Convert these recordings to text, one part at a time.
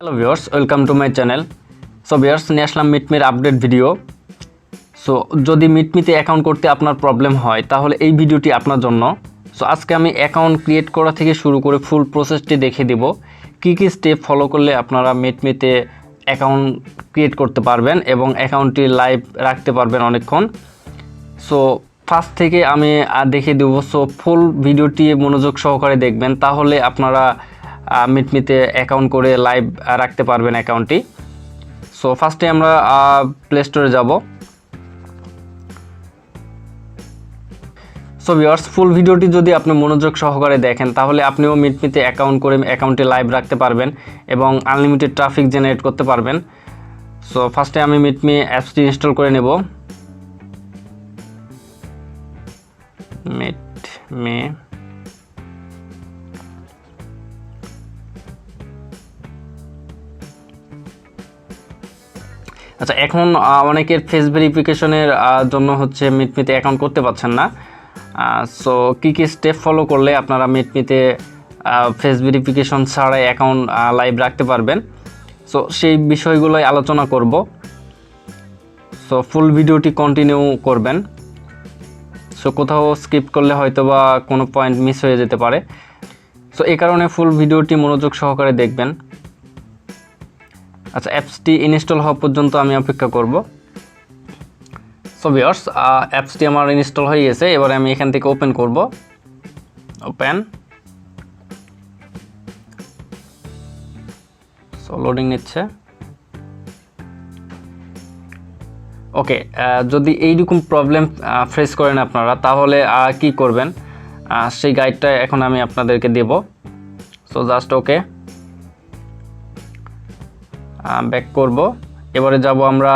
Hello viewers, welcome to my channel. So viewers, নিয়ে আসলাম মিটমির update video. So যদি মিটমিতে account করতে আপনার প্রবলেম হয় তাহলে এই ভিডিওটি আপনার জন্য। সো আজকে আমি অ্যাকাউন্ট ক্রিয়েট করা থেকে শুরু করে ফুল প্রসেসটি দেখিয়ে দেব, কী কী স্টেপ ফলো করলে আপনারা মিটমিতে অ্যাকাউন্ট ক্রিয়েট করতে পারবেন এবং অ্যাকাউন্টটি লাইভ রাখতে পারবেন অনেকক্ষণ। সো ফার্স্ট থেকে আমি দেখিয়ে দেবো। সো ফুল ভিডিওটি মনোযোগ সহকারে দেখবেন, তাহলে আপনারা মিটমিতে অ্যাকাউন্ট করে লাইভ রাখতে পারবেন অ্যাকাউন্টটি। সো ফার্স্টে আমরা প্লে স্টোরে যাব। সো ভিউয়ার্স, ফুল ভিডিওটি যদি আপনি মনোযোগ সহকারে দেখেন তাহলে আপনিও মিটমিতে অ্যাকাউন্ট করে অ্যাকাউন্টে লাইভ রাখতে পারবেন এবং আনলিমিটেড ট্রাফিক জেনারেট করতে পারবেন। সো ফার্স্টে আমি মিটমি অ্যাপসটি ইনস্টল করে নেব। মিটমি আচ্ছা, এখন অনেকের ফেস ভেরিফিকেশনের জন্য হচ্ছে মিটমিতে অ্যাকাউন্ট করতে পারছেন না। সো কী কী স্টেপ ফলো করলে আপনারা মিটমিতে ফেস ভেরিফিকেশন ছাড়াই অ্যাকাউন্ট লাইভ রাখতে পারবেন, সো সেই বিষয়গুলোই আলোচনা করব। সো ফুল ভিডিওটি কন্টিনিউ করবেন। সো কোথাও স্কিপ করলে হয়তো বা কোনো পয়েন্ট মিস হয়ে যেতে পারে। সো এই কারণে ফুল ভিডিওটি মনোযোগ সহকারে দেখবেন। আচ্ছা, অ্যাপসটি ইনস্টল হওয়া পর্যন্ত আমি অপেক্ষা করব। সো ভিউয়ার্স, অ্যাপসটি আমার ইনস্টল হয়ে গেছে। এবারে আমি এখান থেকে ওপেন করব। ওপেন। সো লোডিং নিচ্ছে। ওকে, যদি এইরকম প্রবলেম ফেস করেন আপনারা তাহলে কি করবেন সেই গাইডটা এখন আমি আপনাদেরকে দেব। সো জাস্ট ওকে, ব্যাক করব। এবারে যাব আমরা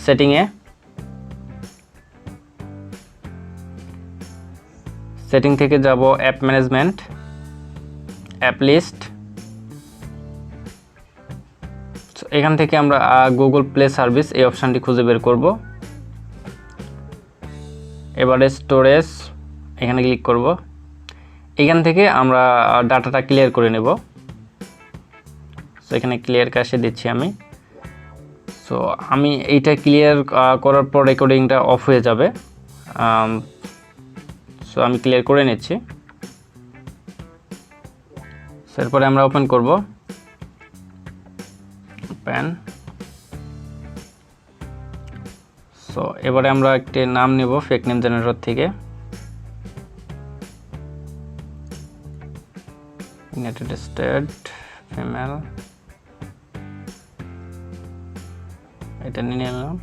সেটিংয়ে। সেটিং থেকে যাব অ্যাপ ম্যানেজমেন্ট, অ্যাপ লিস্ট। এখান থেকে আমরা গুগল প্লে সার্ভিস এই অপশানটি খুঁজে বের করব। এবারে স্টোরেজ এখানে ক্লিক করব। এখান থেকে আমরা ডাটাটা ক্লিয়ার করে নেব। সো এখানে ক্লিয়ার ক্যাশে দিচ্ছি আমি। সো আমি এইটা ক্লিয়ার করার পর রেকর্ডিংটা অফ হয়ে যাবে। সো আমি ক্লিয়ার করে নিচ্ছি। এরপরে আমরা ওপেন করব। ওপেন। সো এবারে আমরা একটি নাম নেব ফেক নেম জেনারেটর থেকে। ইউনাইটেড স্টেট, ফিমেল, এটা নিয়ে নিলাম।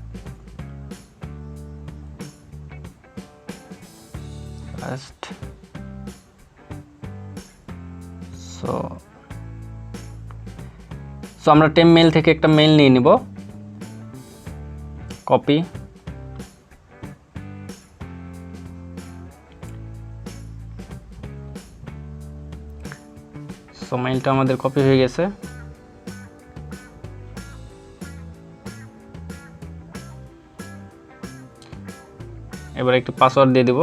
ফার্স্ট। সো আমরা টেম মেল থেকে একটা মেল নিয়ে নিব। কপি। সো মেলটা আমাদের কপি হয়ে গেছে। এবার একটু পাসওয়ার্ড দিয়ে দিব।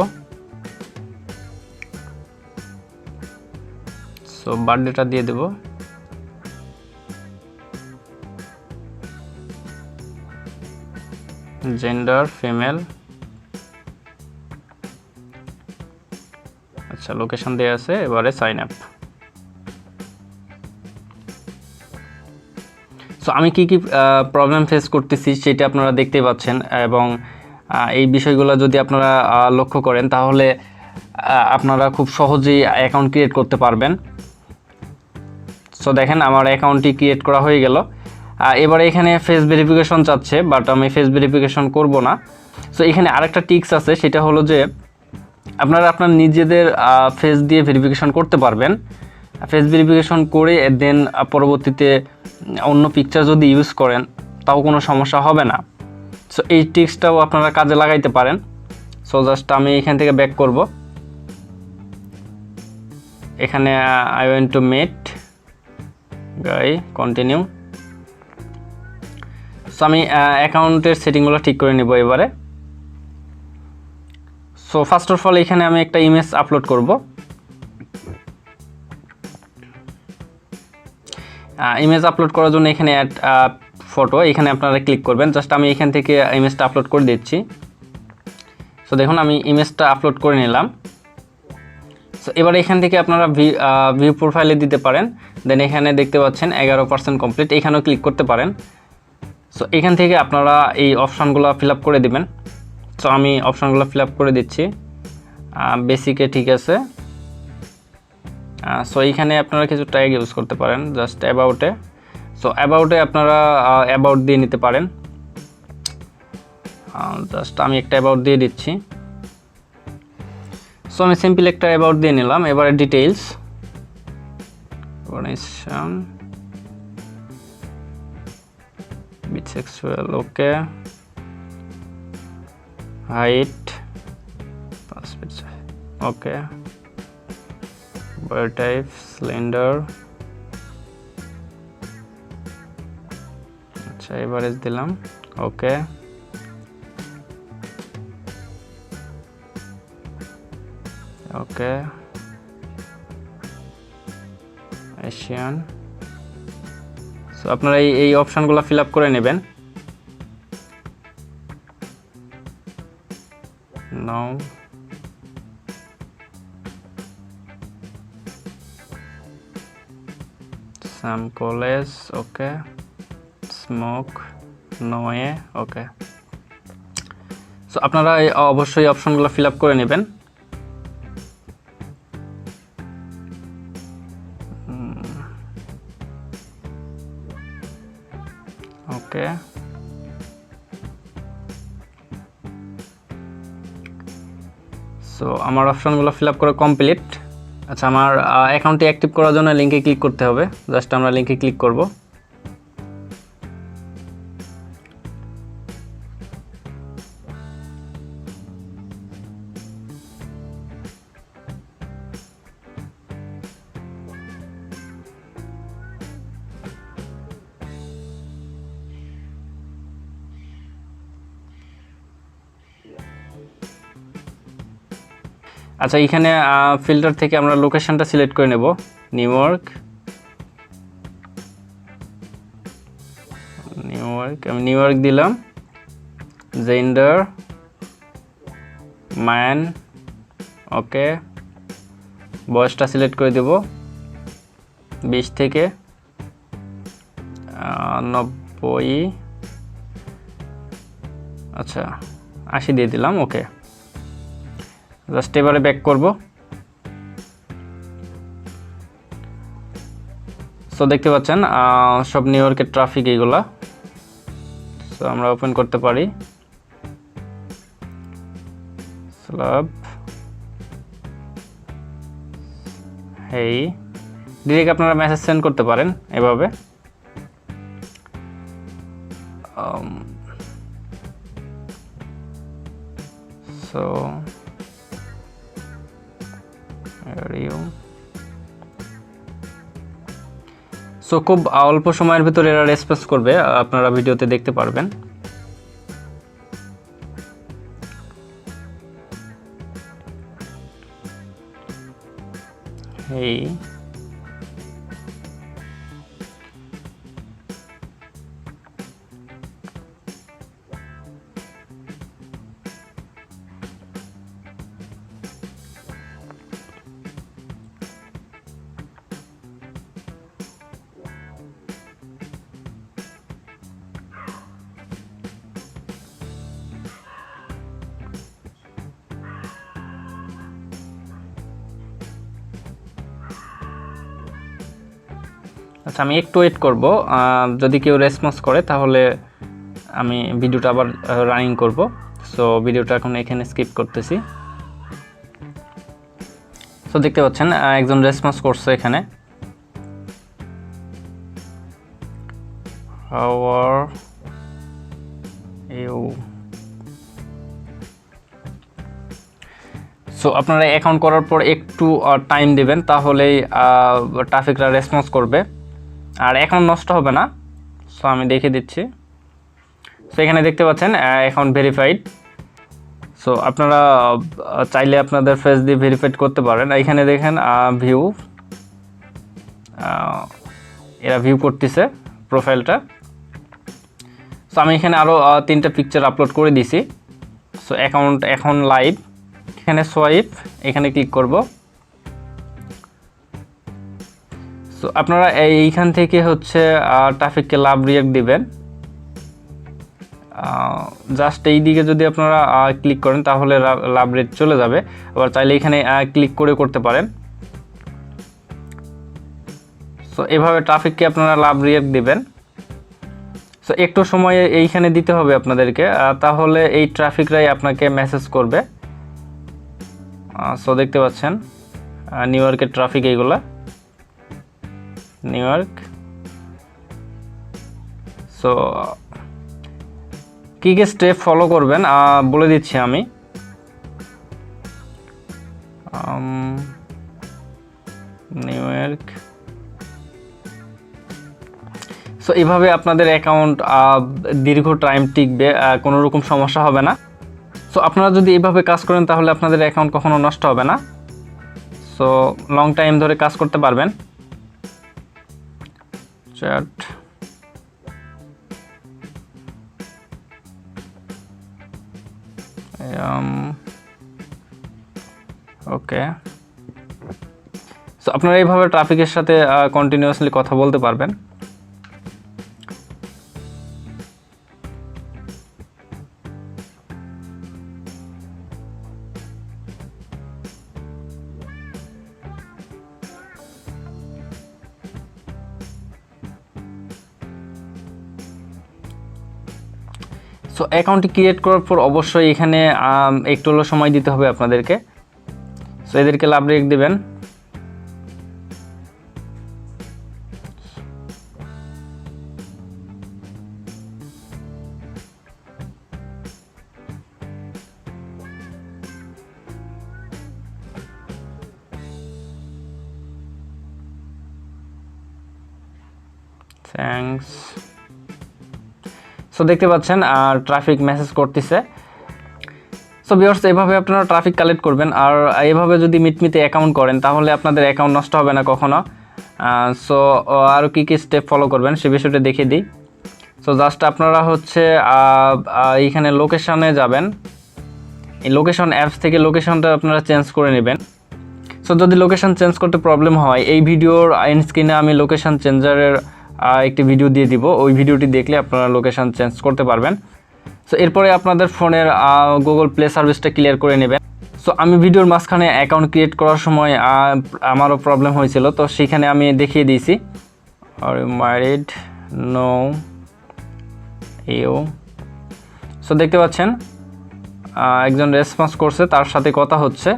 সো বার্থডেটা দিয়ে দেব। Gender female. আচ্ছা, লোকেশন দেওয়া আছে। এবারে সাইন আপ। সো আমি কি কি প্রবলেম ফেস করতেছি সেটা আপনারা দেখতেই পাচ্ছেন, এবং এই বিষয়গুলো যদি আপনারা লক্ষ্য করেন তাহলে আপনারা খুব সহজেই অ্যাকাউন্ট ক্রিয়েট করতে পারবেন। সো দেখেন, আমার অ্যাকাউন্টটি ক্রিয়েট করা হয়ে গেল। এবারে এখানে ফেস ভেরিফিকেশন চাচ্ছে, বাট আমি ফেস ভেরিফিকেশন করব না। সো এখানে আরেকটা টিক্স আছে, সেটা হলো যে আপনারা আপনার নিজেদের ফেস দিয়ে ভেরিফিকেশন করতে পারবেন। ফেস ভেরিফিকেশন করে দেন পরবর্তীতে অন্য পিকচার যদি ইউজ করেন তাও কোনো সমস্যা হবে না। সো এই টিক্সটাও আপনারা কাজে লাগাইতে পারেন। সো জাস্ট আমি এখান থেকে ব্যাক করব। এখানে I want to meet guy, continue. So আমি অ্যাকাউন্টের সেটিংগুলো ঠিক করে নেব এবারে। সো ফার্স্ট অফ অল এখানে আমি একটা ইমেজ আপলোড করব। ইমেজ আপলোড করার জন্য এখানে অ্যাড ফটো, এখানে আপনারা ক্লিক করবেন। জাস্ট আমি এখান থেকে ইমেজটা আপলোড করে দিচ্ছি। সো দেখুন আমি ইমেজটা আপলোড করে নিলাম। সো এবার এখান থেকে আপনারা ভিউ প্রোফাইলে দিতে পারেন। দেন এখানে দেখতে পাচ্ছেন 11% কমপ্লিট, এখানেও ক্লিক করতে পারেন। সো এখান থেকে আপনারা এই অপশানগুলো ফিল আপ করে দিবেন। সো আমি অপশানগুলো ফিল আপ করে দিচ্ছি। বেসিকে ঠিক আছে। সো এইখানে আপনারা কিছু ট্যাগ ইউজ করতে পারেন, জাস্ট অ্যাবাউটে। সো অ্যাবাউটে আপনারা অ্যাবাউট দিয়ে নিতে পারেন। জাস্ট আমি একটা অ্যাবাউট দিয়ে দিচ্ছি। সো আমি সিম্পল একটা অ্যাবাউট দিয়ে নিলাম। এবারে ডিটেইলস, বিসেক্সুয়াল, ওকে, হাইট, ওকে, body type slender, আচ্ছা এভারেজ দিলাম, ওকে, ওকে, এশিয়ান। সো আপনারা এই অপশানগুলো ফিল আপ করে নেবেন। নাও some college, ওকে, স্মোক, নোয়ে, ওকে। সো আপনারা অবশ্যই অপশনগুলো ফিল আপ করে নেবেন। ওকে, সো আমার অপশনগুলো ফিল আপ করা কমপ্লিট। আচ্ছা, আমার অ্যাকাউন্টটি অ্যাক্টিভ করার জন্য লিঙ্কে ক্লিক করতে হবে। জাস্ট আমরা লিঙ্কে ক্লিক করব। আচ্ছা, এখানে ফিল্টার থেকে আমরা লোকেশনটা সিলেক্ট করে নেব, নিউ ইয়র্ক। আমি নিউ ইয়র্ক দিলাম। জেন্ডার ম্যান, ওকে। বয়সটা সিলেক্ট করে দেব 20 থেকে 90, আচ্ছা 80 দিয়ে দিলাম, ওকে। জাস্ট এবারে ব্যাক করব। সো দেখতে পাচ্ছেন সব নিউ ইয়র্কের ট্রাফিক এইগুলা। সো আমরা ওপেন করতে পারি স্ল্যাব। হেই, ডিরেক্ট আপনারা মেসেজ সেন্ড করতে পারেন এভাবে। সো সো খুব অল্প সময়ের ভিতরে এরা রেসপন্স করবে, আপনারা ভিডিওতে দেখতে পারবেন। এই আচ্ছা, আমি একটু ওয়েট করব। যদি কেউ রেসপন্স করে তাহলে আমি ভিডিওটা আবার রানিং করব। সো ভিডিওটা এখন এখানে স্কিপ করতেছি। সো দেখতে পাচ্ছেন একজন রেসপন্স করছে এখানে। How are you. সো আপনারা অ্যাকাউন্ট করার পর একটু টাইম দেবেন, তাহলেই ট্রাফিকরা রেসপন্স করবে আর অ্যাকাউন্ট নষ্ট হবে না। সো আমি দেখে দিচ্ছি। সো এখানে দেখতে পাচ্ছেন অ্যাকাউন্ট ভেরিফাইড। সো আপনারা চাইলে আপনাদের ফেস দিয়ে ভেরিফাইড করতে পারেন। এখানে দেখেন ভিউ, এরা ভিউ করতেছে প্রোফাইলটা। সো আমি এখানে আরও 3টা পিকচার আপলোড করে দিছি। সো অ্যাকাউন্ট এখন লাইভ, এখানে সোয়াইপ, এখানে ক্লিক করব। সো আপনারা এইখান থেকে হচ্ছে ট্রাফিককে লাভ রিয়াক্ট দিবেন। জাস্ট এই দিকে যদি আপনারা ক্লিক করেন তাহলে লাভ রেট চলে যাবে। আবার চাইলে এখানে ক্লিক করে করতে পারেন। সো এভাবে ট্রাফিককে আপনারা লাভ রিয়াক্ট দিবেন। সো একটু সময় এইখানে দিতে হবে আপনাদেরকে, তাহলে এই ট্রাফিকরাই আপনাকে মেসেজ করবে। সো দেখতে পাচ্ছেন নিউ ইয়র্কের ট্রাফিক এইগুলা, নিউ ইয়র্ক। সো কী কী স্টেপ ফলো করবেন বলে দিচ্ছি আমি। New York. সো এইভাবে আপনাদের অ্যাকাউন্ট দীর্ঘ টাইম টিকবে, কোনো রকম সমস্যা হবে না। সো আপনারা যদি এইভাবে কাজ করেন তাহলে আপনাদের অ্যাকাউন্ট কখনো নষ্ট হবে না। সো লং টাইম ধরে কাজ করতে পারবেন। চ্যাট ওকে। সো আপনারা এইভাবে ট্রাফিকের সাথে কন্টিনিউয়াসলি কথা বলতে পারবেন। সো অ্যাকাউন্টটি ক্রিয়েট করার পর অবশ্যই এখানে একটু হলো সময় দিতে হবে আপনাদেরকে। সো এদেরকে লাভ রেট দিবেন। থ্যাঙ্কস। সো দেখতে পাচ্ছেন ট্রাফিক মেসেজ করতেছে। সো ভিউয়ার্স, এভাবে আপনারা ট্রাফিক কালেক্ট করবেন। আর এভাবে যদি মিটমিতে অ্যাকাউন্ট করেন তাহলে আপনাদের অ্যাকাউন্ট নষ্ট হবে না কখনো। সো আরও কী কী স্টেপ ফলো করবেন সে বিষয়টা দেখিয়ে দিই। সো জাস্ট আপনারা হচ্ছে এইখানে লোকেশনে যাবেন। এই লোকেশন অ্যাপস থেকে লোকেশনটা আপনারা চেঞ্জ করে নেবেন। সো যদি লোকেশন চেঞ্জ করতে প্রবলেম হয়, এই ভিডিওর স্ক্রিনে আমি লোকেশন চেঞ্জারের একটি ভিডিও দিয়ে দিব। ওই ভিডিওটি দেখলে আপনারা লোকেশন চেঞ্জ করতে পারবেন। সো এরপরে আপনাদের ফোনের গুগল প্লে সার্ভিসটা ক্লিয়ার করে নেবেন। সো আমি ভিডিওর মাঝখানে অ্যাকাউন্ট ক্রিয়েট করার সময় আমারও প্রবলেম হয়েছিল, তো সেখানে আমি দেখিয়ে দিয়েছি। আর ম্যারিড নো ইউ। সো দেখতে পাচ্ছেন একজন রেসপন্স করছে, তার সাথে কথা হচ্ছে।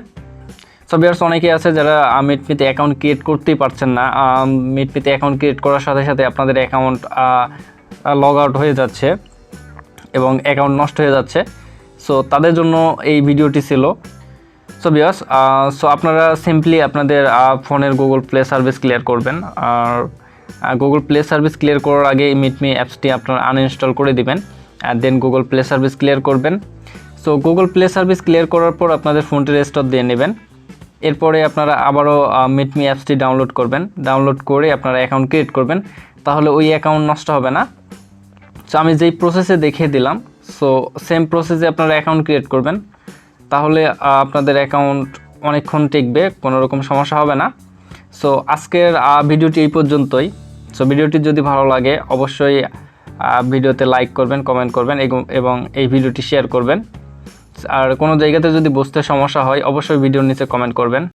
সো ভিউয়ার্স, অনেকেই আছে যারা মিটমিতে অ্যাকাউন্ট ক্রিয়েট করতেই পারছেন না। মিটমিতে অ্যাকাউন্ট ক্রিয়েট করার সাথে সাথে আপনাদের অ্যাকাউন্ট লগ আউট হয়ে যাচ্ছে এবং অ্যাকাউন্ট নষ্ট হয়ে যাচ্ছে। সো তাদের জন্য এই ভিডিওটি ছিল। সো ভিউয়ার্স, সো আপনারা সিম্পলি আপনাদের ফোনের গুগল প্লে সার্ভিস ক্লিয়ার করবেন। আর গুগল প্লে সার্ভিস ক্লিয়ার করার আগে মিটমি অ্যাপসটি আপনারা আনইনস্টল করে দিবেন, আর দেন গুগল প্লে সার্ভিস ক্লিয়ার করবেন। So Google play service clear করার পর আপনাদের ফোনটি রেস্টোর দিয়ে নেবেন। এরপরে আপনারা আবারও মিটমি অ্যাপসটি ডাউনলোড করবেন। ডাউনলোড করে আপনারা অ্যাকাউন্ট ক্রিয়েট করবেন, তাহলে ওই অ্যাকাউন্ট নষ্ট হবে না। সো আমি যেই প্রসেসে দেখিয়ে দিলাম, সো সেম প্রসেসে আপনারা অ্যাকাউন্ট ক্রিয়েট করবেন, তাহলে আপনাদের অ্যাকাউন্ট অনেকক্ষণ টিকবে, কোনো রকম সমস্যা হবে না। সো আজকের ভিডিওটি এই পর্যন্তই। সো ভিডিওটি যদি ভালো লাগে অবশ্যই ভিডিওতে লাইক করবেন, কমেন্ট করবেন এবং এই ভিডিওটি শেয়ার করবেন। আর কোনো জায়গাতে যদি বুঝতে সমস্যা হয় অবশ্যই ভিডিওর নিচে কমেন্ট করবেন।